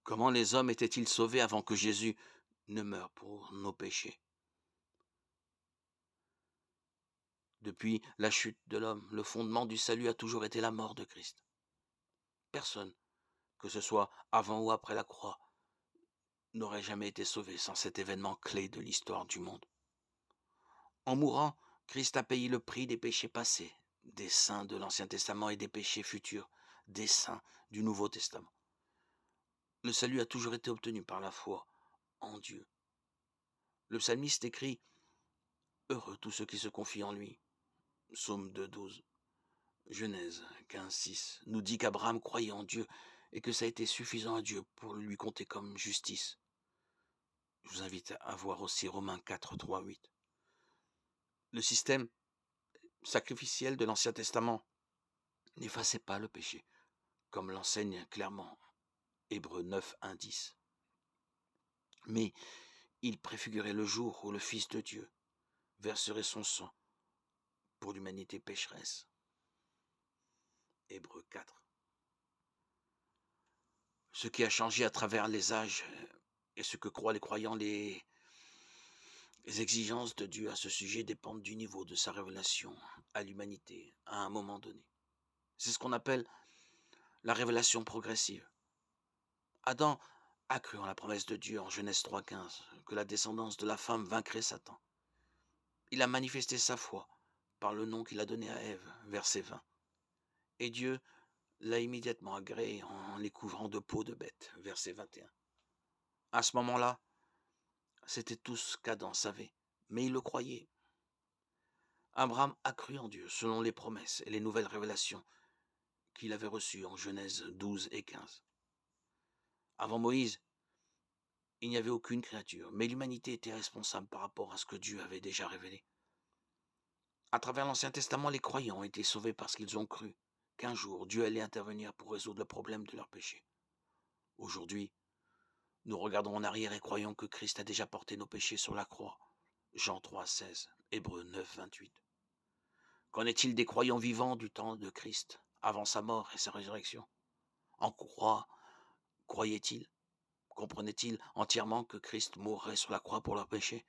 Comment les hommes étaient-ils sauvés avant que Jésus ne meure pour nos péchés? Depuis la chute de l'homme, le fondement du salut a toujours été la mort de Christ. Personne, que ce soit avant ou après la croix, n'aurait jamais été sauvé sans cet événement clé de l'histoire du monde. En mourant, Christ a payé le prix des péchés passés, des saints de l'Ancien Testament et des péchés futurs, des saints du Nouveau Testament. Le salut a toujours été obtenu par la foi en Dieu. Le psalmiste écrit « Heureux tous ceux qui se confient en lui ». Psaume 2,12. Genèse 15,6 nous dit qu'Abraham croyait en Dieu et que ça a été suffisant à Dieu pour lui compter comme justice. Je vous invite à voir aussi Romains 4, 3, 8. Le système sacrificiel de l'Ancien Testament n'effaçait pas le péché, comme l'enseigne clairement Hébreux 9, 1, 10. Mais il préfigurait le jour où le Fils de Dieu verserait son sang pour l'humanité pécheresse. Hébreux 4. Ce qui a changé à travers les âges et ce que croient les croyants, les exigences de Dieu à ce sujet dépendent du niveau de sa révélation à l'humanité à un moment donné. C'est ce qu'on appelle la révélation progressive. Adam a cru en la promesse de Dieu en Genèse 3,15 que la descendance de la femme vaincrait Satan. Il a manifesté sa foi par le nom qu'il a donné à Ève, verset 20. Et Dieu l'a immédiatement agréé en les couvrant de peaux de bête, verset 21. À ce moment-là, c'était tout ce qu'Adam savait, mais il le croyait. Abraham a cru en Dieu selon les promesses et les nouvelles révélations qu'il avait reçues en Genèse 12 et 15. Avant Moïse, il n'y avait aucune créature, mais l'humanité était responsable par rapport à ce que Dieu avait déjà révélé. À travers l'Ancien Testament, les croyants ont été sauvés parce qu'ils ont cru qu'un jour Dieu allait intervenir pour résoudre le problème de leur péché. Aujourd'hui, nous regardons en arrière et croyons que Christ a déjà porté nos péchés sur la croix. Jean 3, 16, Hébreux 9, 28. Qu'en est-il des croyants vivants du temps de Christ, avant sa mort et sa résurrection? En quoi croyaient-ils? Comprenaient-ils entièrement que Christ mourrait sur la croix pour leurs péchés?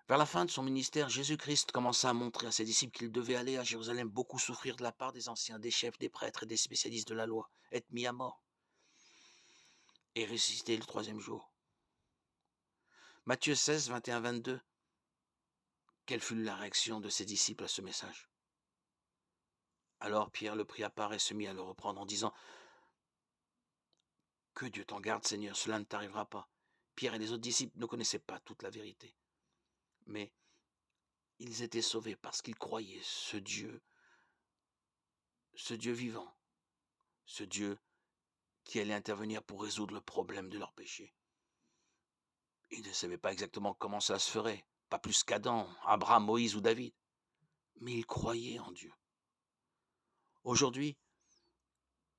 Vers la fin de son ministère, Jésus-Christ commença à montrer à ses disciples qu'il devait aller à Jérusalem beaucoup souffrir de la part des anciens, des chefs, des prêtres et des spécialistes de la loi, être mis à mort et ressusciter le troisième jour. Matthieu 16, 21, 22. Quelle fut la réaction de ses disciples à ce message? Alors Pierre le prit à part et se mit à le reprendre en disant « Que Dieu t'en garde, Seigneur, cela ne t'arrivera pas. » Pierre et les autres disciples ne connaissaient pas toute la vérité, mais ils étaient sauvés parce qu'ils croyaient ce Dieu vivant, ce Dieu qui allait intervenir pour résoudre le problème de leur péché. Ils ne savaient pas exactement comment ça se ferait, pas plus qu'Adam, Abraham, Moïse ou David, mais ils croyaient en Dieu. Aujourd'hui,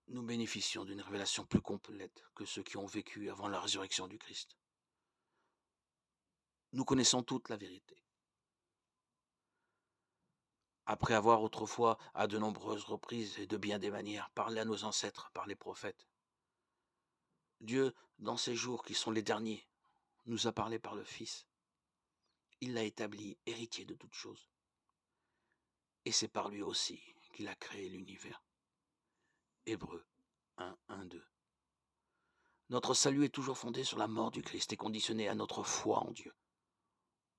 nous bénéficions d'une révélation plus complète que ceux qui ont vécu avant la résurrection du Christ. Nous connaissons toute la vérité. Après avoir autrefois, à de nombreuses reprises et de bien des manières, parlé à nos ancêtres par les prophètes, Dieu, dans ces jours qui sont les derniers, nous a parlé par le Fils. Il l'a établi héritier de toutes choses. Et c'est par lui aussi qu'il a créé l'univers. Hébreux 1, 1, 2. Notre salut est toujours fondé sur la mort du Christ et conditionné à notre foi en Dieu.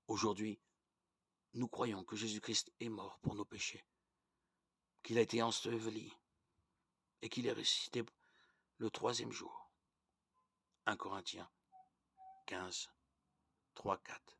Aujourd'hui, nous croyons que Jésus-Christ est mort pour nos péchés, qu'il a été enseveli et qu'il est ressuscité le troisième jour. 1 Corinthiens 15, 3, 4.